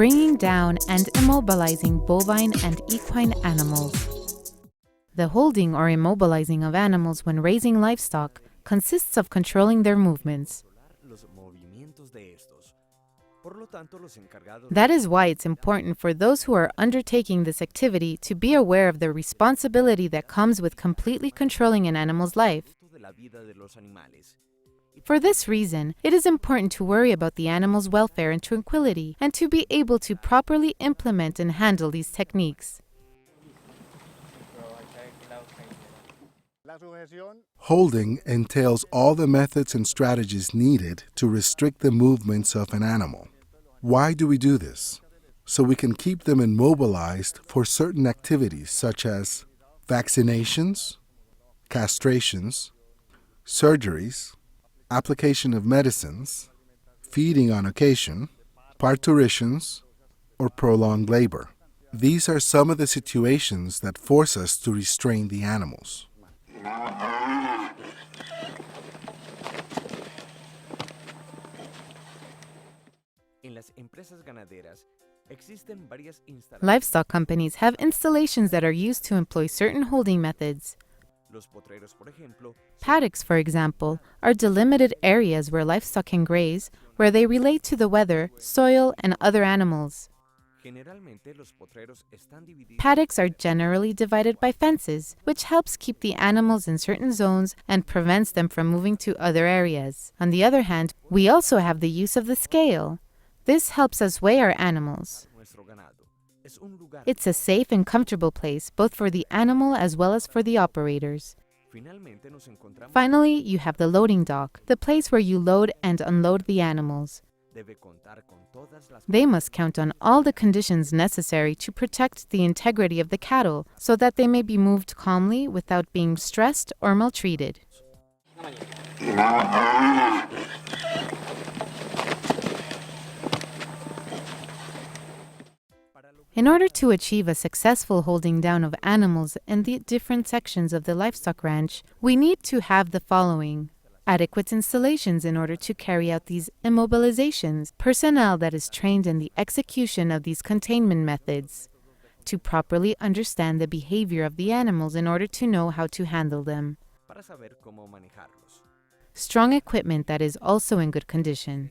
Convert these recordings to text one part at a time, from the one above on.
bringing down and immobilizing bovine and equine animals. The holding or immobilizing of animals when raising livestock consists of controlling their movements. That is why it's important for those who are undertaking this activity to be aware of the responsibility that comes with completely controlling an animal's life. For this reason, it is important to worry about the animal's welfare and tranquility, and to be able to properly implement and handle these techniques. Holding entails all the methods and strategies needed to restrict the movements of an animal. Why do we do this? So we can keep them immobilized for certain activities such as vaccinations, castrations, surgeries, application of medicines, feeding on occasion, parturitions, or prolonged labor. These are some of the situations that force us to restrain the animals. Livestock companies have installations that are used to employ certain holding methods. Paddocks, for example, are delimited areas where livestock can graze, where they relate to the weather, soil, and other animals. Paddocks are generally divided by fences, which helps keep the animals in certain zones and prevents them from moving to other areas. On the other hand, we also have the use of the scale. This helps us weigh our animals. It's a safe and comfortable place, both for the animal as well as for the operators. Finally, you have the loading dock, the place where you load and unload the animals. They must count on all the conditions necessary to protect the integrity of the cattle, so that they may be moved calmly without being stressed or maltreated. In order to achieve a successful holding down of animals in the different sections of the livestock ranch, we need to have the following: adequate installations in order to carry out these immobilizations, personnel that is trained in the execution of these containment methods, to properly understand the behavior of the animals in order to know how to handle them, strong equipment that is also in good condition.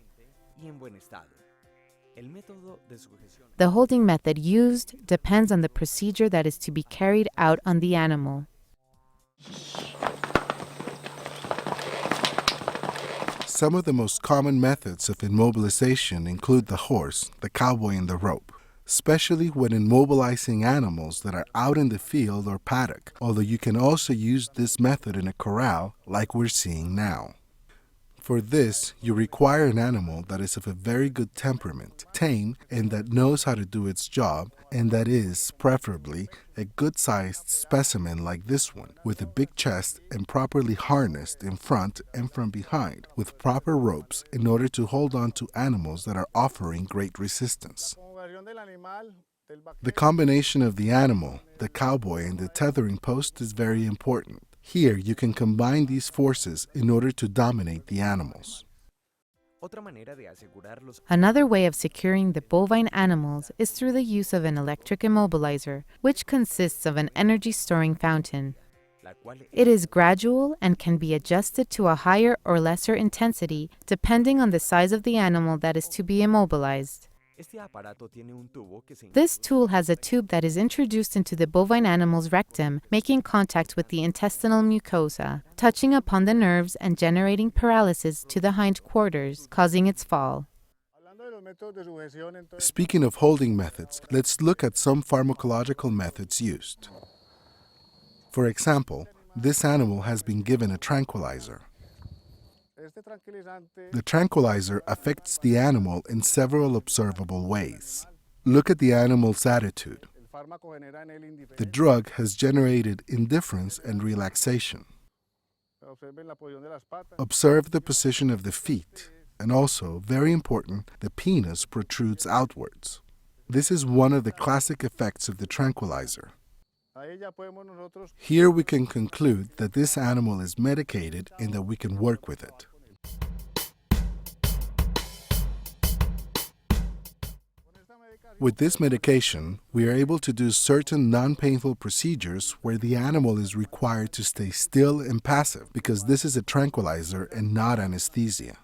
The holding method used depends on the procedure that is to be carried out on the animal. Some of the most common methods of immobilization include the horse, the cowboy, and the rope, especially when immobilizing animals that are out in the field or paddock, although you can also use this method in a corral like we're seeing now. For this, you require an animal that is of a very good temperament, tame, and that knows how to do its job, and that is, preferably, a good-sized specimen like this one, with a big chest and properly harnessed in front and from behind, with proper ropes in order to hold on to animals that are offering great resistance. The combination of the animal, the cowboy, and the tethering post is very important. Here, you can combine these forces in order to dominate the animals. Another way of securing the bovine animals is through the use of an electric immobilizer, which consists of an energy-storing fountain. It is gradual and can be adjusted to a higher or lesser intensity depending on the size of the animal that is to be immobilized. This tool has a tube that is introduced into the bovine animal's rectum, making contact with the intestinal mucosa, touching upon the nerves and generating paralysis to the hindquarters, causing its fall. Speaking of holding methods, let's look at some pharmacological methods used. For example, this animal has been given a tranquilizer. The tranquilizer affects the animal in several observable ways. Look at the animal's attitude. The drug has generated indifference and relaxation. Observe the position of the feet, and also, very important, the penis protrudes outwards. This is one of the classic effects of the tranquilizer. Here we can conclude that this animal is medicated and that we can work with it. With this medication, we are able to do certain non-painful procedures where the animal is required to stay still and passive because this is a tranquilizer and not anesthesia.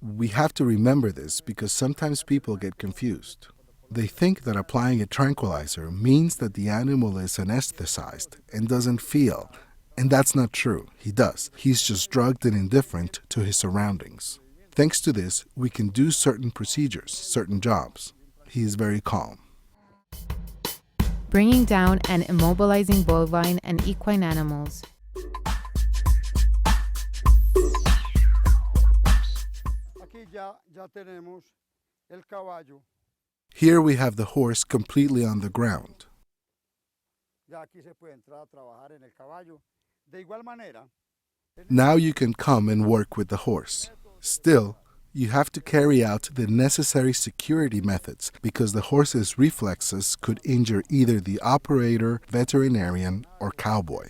We have to remember this because sometimes people get confused. They think that applying a tranquilizer means that the animal is anesthetized and doesn't feel, and that's not true. He does. He's just drugged and indifferent to his surroundings. Thanks to this, we can do certain procedures, certain jobs. He is very calm. Bringing down and immobilizing bovine and equine animals. Here we have the horse completely on the ground. Now you can come and work with the horse. Still, you have to carry out the necessary security methods because the horse's reflexes could injure either the operator, veterinarian, or cowboy.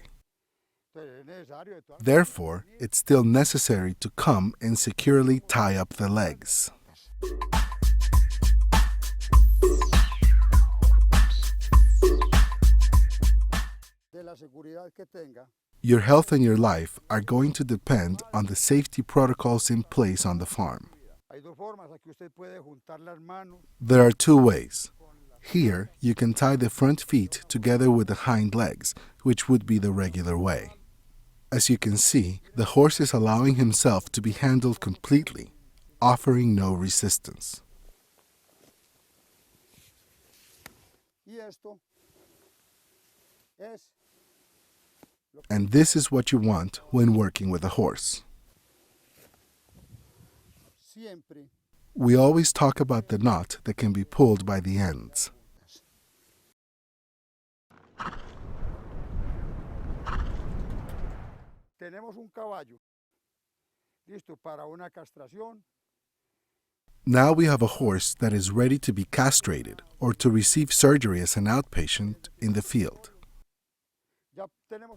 Therefore, it's still necessary to come and securely tie up the legs. Your health and your life are going to depend on the safety protocols in place on the farm. There are two ways. Here, you can tie the front feet together with the hind legs, which would be the regular way. As you can see, the horse is allowing himself to be handled completely, offering no resistance. And this is what you want when working with a horse. We always talk about the knot that can be pulled by the ends. Now we have a horse that is ready to be castrated or to receive surgery as an outpatient in the field.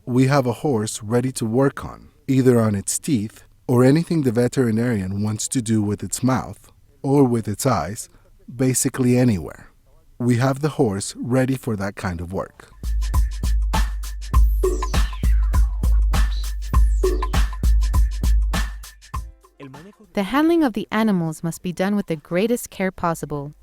We have a horse ready to work on, either on its teeth or anything the veterinarian wants to do with its mouth or with its eyes, basically anywhere. We have the horse ready for that kind of work. The handling of the animals must be done with the greatest care possible.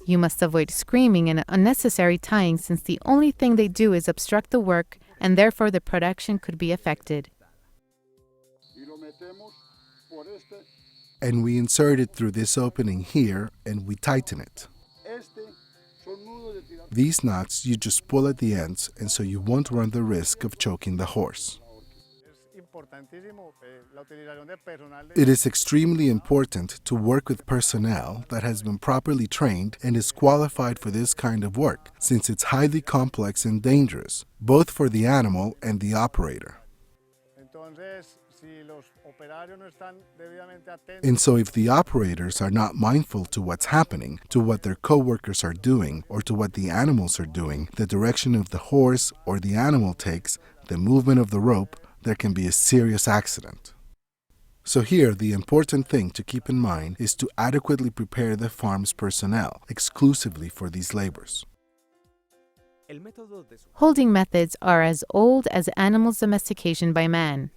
You must avoid screaming and unnecessary tying since the only thing they do is obstruct the work and therefore the production could be affected. And we insert it through this opening here and we tighten it. These knots you just pull at the ends and so you won't run the risk of choking the horse. It is extremely important to work with personnel that has been properly trained and is qualified for this kind of work, since it's highly complex and dangerous, both for the animal and the operator. And so if the operators are not mindful to what's happening, to what their co-workers are doing, or to what the animals are doing, the direction of the horse or the animal takes, the movement of the rope, there can be a serious accident. So here, the important thing to keep in mind is to adequately prepare the farm's personnel exclusively for these labors. Holding methods are as old as animals' domestication by man.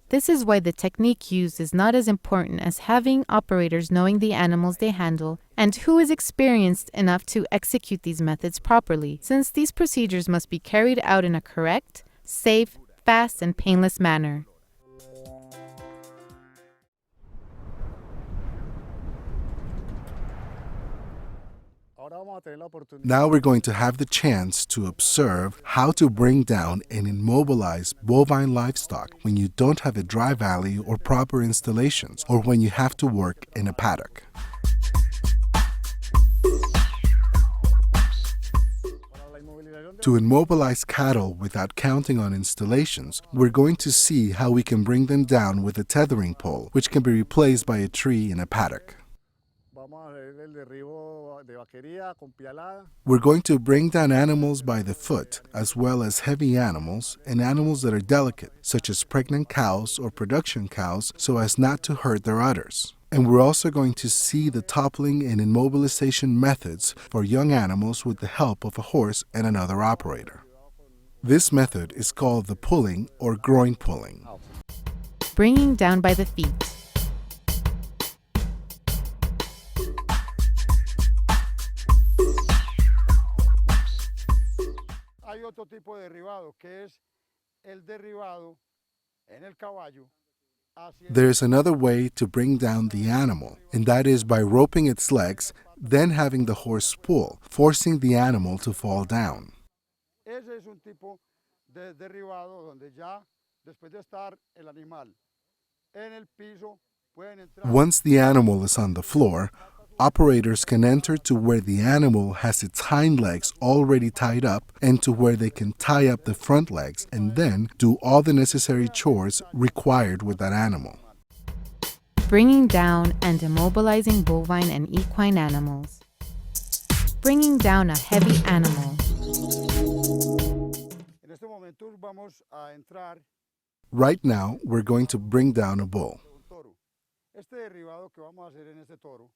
This is why the technique used is not as important as having operators knowing the animals they handle and who is experienced enough to execute these methods properly, since these procedures must be carried out in a correct, safe, fast, and painless manner. Now we're going to have the chance to observe how to bring down and immobilize bovine livestock when you don't have a dry valley or proper installations, or when you have to work in a paddock. To immobilize cattle without counting on installations, we're going to see how we can bring them down with a tethering pole, which can be replaced by a tree in a paddock. We're going to bring down animals by the foot, as well as heavy animals and animals that are delicate, such as pregnant cows or production cows, so as not to hurt their udders. And we're also going to see the toppling and immobilization methods for young animals with the help of a horse and another operator. This method is called the pulling or groin pulling. Bringing down by the feet. Hay otro tipo de derribado que es el derribado en el caballo. There's another way to bring down the animal, and that is by roping its legs, then having the horse pull, forcing the animal to fall down. Ese es un tipo de derribado donde ya después de estar el animal en el piso pueden entrar. Once the animal is on the floor, operators can enter to where the animal has its hind legs already tied up and to where they can tie up the front legs and then do all the necessary chores required with that animal. Bringing down and immobilizing bovine and equine animals. Bringing down a heavy animal. En este momento vamos a entrar Right now, we're going to bring down a bull. un toro. Este derribado que vamos a hacer en este toro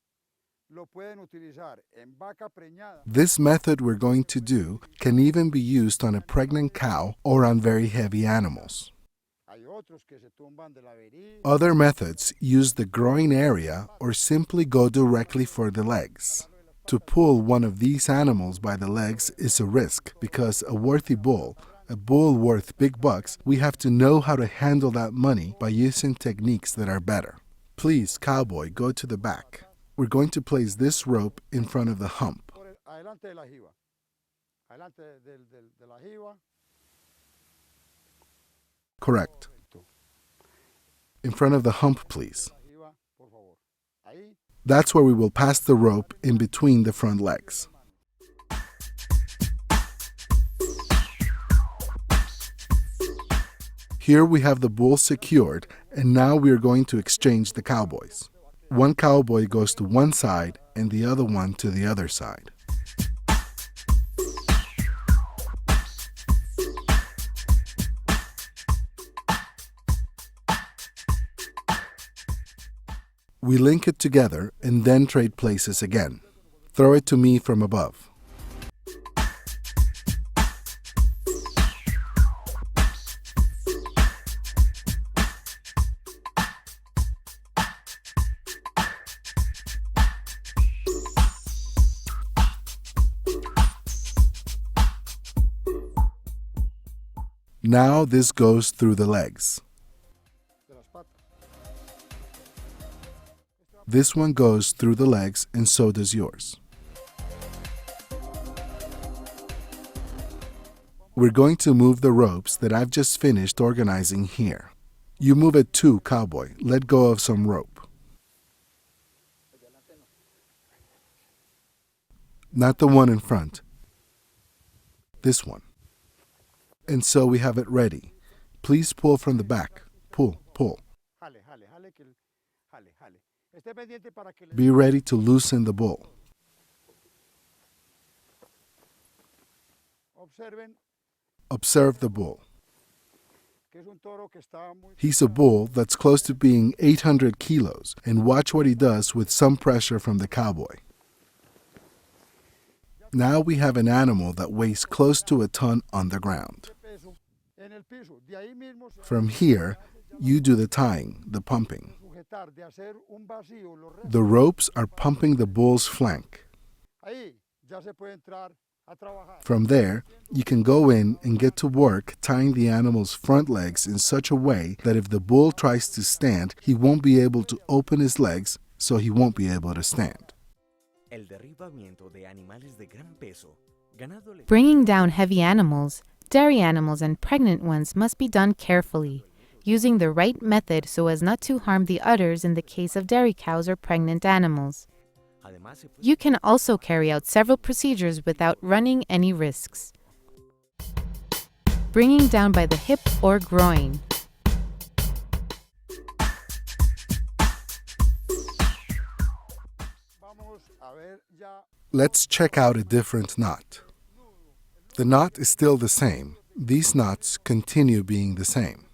lo pueden utilizar en vaca preñada. This method we're going to do can even be used on a pregnant cow or on very heavy animals. Hay otros que se tumban de la verilla. Other methods use the groin area or simply go directly for the legs. To pull one of these animals by the legs is a risk because a worthy bull, a bull worth big bucks, we have to know how to handle that money by using techniques that are better. Please, cowboy, go to the back. We're going to place this rope in front of the hump. Adelante de la jiba. Adelante de la jiba. Correct. In front of the hump, please. La jiba, por favor. Ahí. That's where we will pass the rope in between the front legs. Here we have the bull secured, and now we are going to exchange the cowboys. One cowboy goes to one side and the other one to the other side. We link it together and then trade places again. Throw it to me from above. Now this goes through the legs. De las patas. This one goes through the legs and so does yours. We're going to move the ropes that I've just finished organizing here. You move it too, cowboy. Let go of some rope. Not the one in front. This one. And so we have it ready. Please pull from the back. Pull, pull. Jale, jale, jale, jale, jale. Esté pendiente para que le Be ready to loosen the bull. observen Observe the bull. que es un toro que está muy He's a bull that's close to being 800 kilos, and watch what he does with some pressure from the cowboy. Now we have an animal that weighs close to a ton on the ground. de peso en el piso. De ahí mismo se From here, you do the tying, the pumping. sujetar, de hacer un vacío, los restos. The ropes are pumping the bull's flank. Ahí ya se puede entrar a trabajar. From there, you can go in and get to work tying the animal's front legs in such a way that if the bull tries to stand, he won't be able to open his legs, so he won't be able to stand. El derribamiento de animales de gran peso, ganado le... Bringing down heavy animals, dairy animals, and pregnant ones must be done carefully, using the right method so as not to harm the udders in the case of dairy cows or pregnant animals. Además, se puede... You can also carry out several procedures without running any risks. Bringing down by the hip or groin. Vamos Let's check out a different knot. The knot is still the same. These knots continue being the same.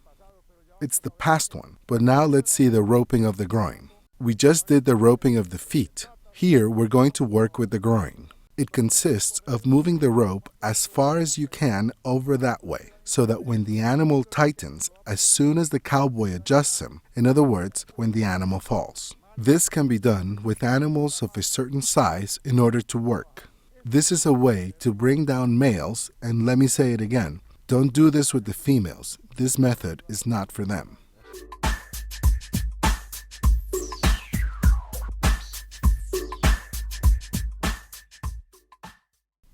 It's the past one, but now let's see the roping of the groin. We just did the roping of the feet. Here we're going to work with the groin. It consists of moving the rope as far as you can over that way, so that when the animal tightens, as soon as the cowboy adjusts him, in other words, when the animal falls. This can be done with animals of a certain size in order to work. This is a way to bring down males, and let me say it again, don't do this with the females. This method is not for them.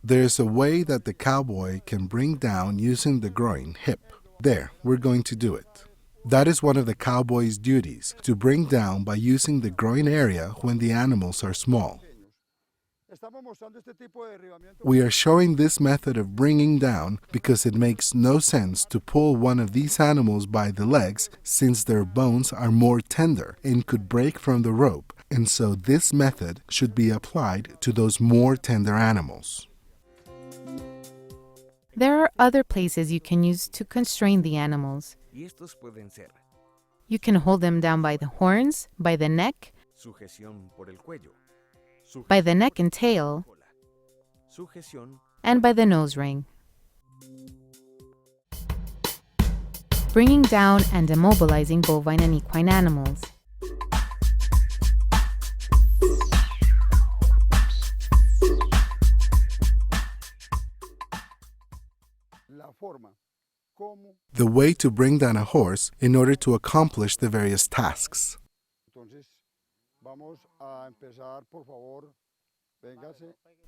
There's a way that the cowboy can bring down using the groin hip. There, we're going to do it. That is one of the cowboy's duties, to bring down by using the groin area when the animals are small. We are showing this method of bringing down because it makes no sense to pull one of these animals by the legs since their bones are more tender and could break from the rope, and so this method should be applied to those more tender animals. There are other places you can use to constrain the animals. Y estos pueden ser You can hold them down by the horns, by the neck, sujeción por el cuello, by the neck and tail, cola, sujeción and by the nose ring. Bringing down and immobilizing bovine and equine animals. The way to bring down a horse in order to accomplish the various tasks.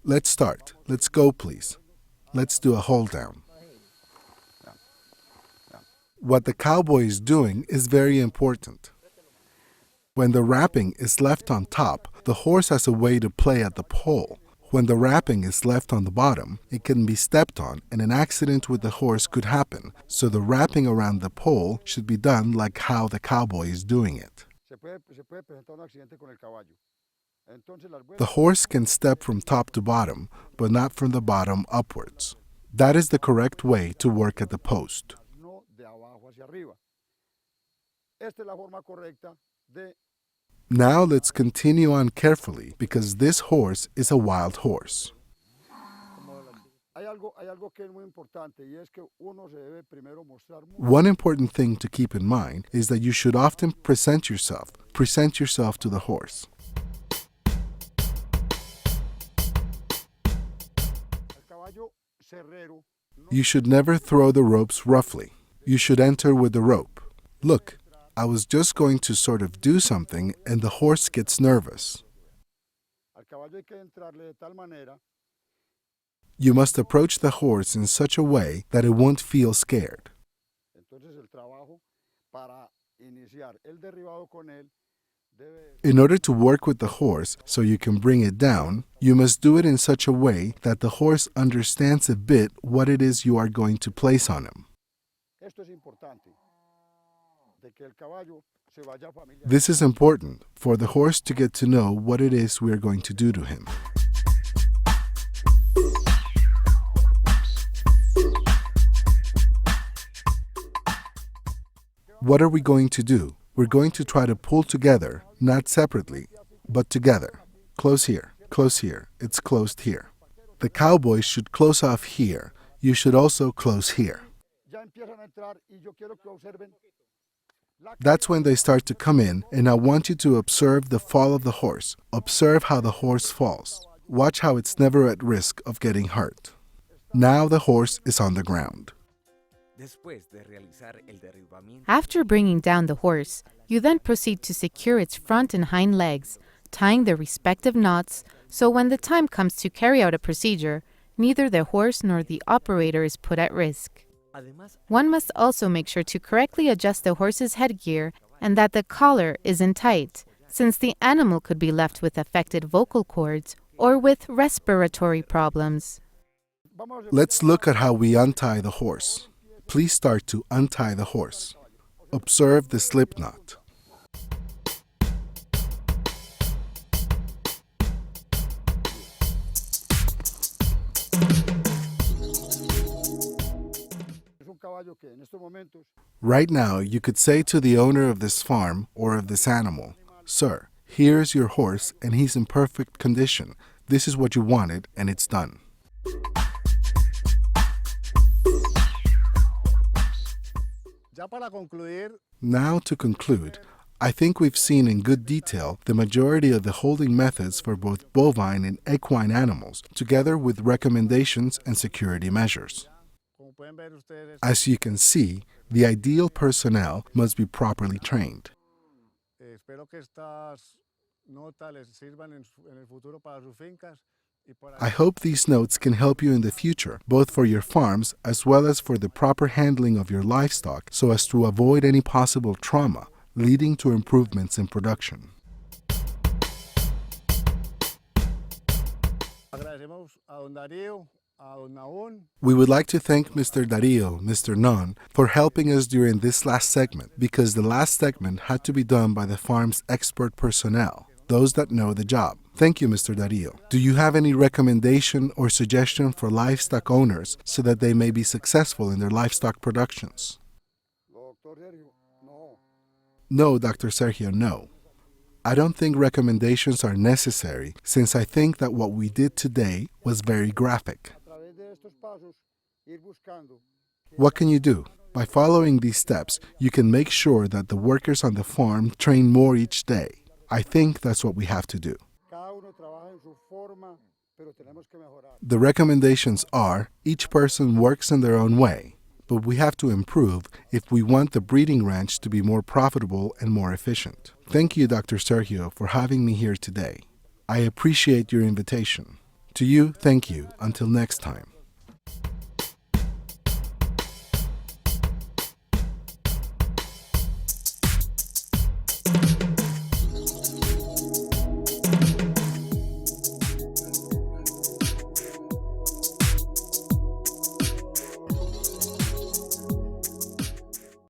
Let's start. Let's go, please. Let's do a hold down. What the cowboy is doing is very important. When the wrapping is left on top, the horse has a way to play at the pole. When the wrapping is left on the bottom, it can be stepped on and an accident with the horse could happen, so the wrapping around the pole should be done like how the cowboy is doing it. The horse can step from top to bottom, but not from the bottom upwards. That is the correct way to work at the post. Now let's continue on carefully because this horse is a wild horse. One important thing to keep in mind is that you should often present yourself to the horse. You should never throw the ropes roughly. You should enter with the rope. Look, I was just going to sort of do something and the horse gets nervous. You must approach the horse in such a way that it won't feel scared. In order to work with the horse so you can bring it down, you must do it in such a way that the horse understands a bit what it is you are going to place on him. This is important for the horse to get to know what it is we are going to do to him. What are we going to do? We're going to try to pull together, not separately, but together. Close here, it's closed here. The cowboy should close off here. You should also close here. That's when they start to come in, and I want you to observe the fall of the horse. Observe how the horse falls. Watch how it's never at risk of getting hurt. Now the horse is on the ground. After bringing down the horse, you then proceed to secure its front and hind legs, tying their respective knots, so when the time comes to carry out a procedure, neither the horse nor the operator is put at risk. One must also make sure to correctly adjust the horse's headgear and that the collar isn't tight, since the animal could be left with affected vocal cords or with respiratory problems. Let's look at how we untie the horse. Please start to untie the horse. Observe the slip knot. caballo que en estos momentos Right now, you could say to the owner of this farm or of this animal, "Sir, here's your horse and he's in perfect condition. This is what you wanted and it's done." ya para concluir, Now, to conclude, I think we've seen in good detail the majority of the holding methods for both bovine and equine animals, together with recommendations and security measures. como pueden ver ustedes, As you can see, the ideal personnel must be properly trained. espero que estas notas les sirvan en el futuro para sus fincas y para I hope these notes can help you in the future, both for your farms as well as for the proper handling of your livestock, so as to avoid any possible trauma, leading to improvements in production. agradecemos a don Darío, a don Naún, We would like to thank Mr. Darío, Mr. Non, for helping us during this last segment, because the last segment had to be done by the farm's expert personnel, those that know the job. Thank you, Mr. Darío. Do you have any recommendation or suggestion for livestock owners so that they may be successful in their livestock productions? doctor Sergio, no, No, Dr. Sergio, no. I don't think recommendations are necessary, since I think that what we did today was very graphic. a través de estos pasos ir buscando What can you do? By following these steps, you can make sure that the workers on the farm train more each day. I think that's what we have to do. cada uno trabaja en su forma, pero tenemos que mejorar. The recommendations are each person works in their own way, but we have to improve if we want the breeding ranch to be more profitable and more efficient. Thank you, Dr. Sergio, for having me here today. I appreciate your invitation. To you, thank you. Until next time.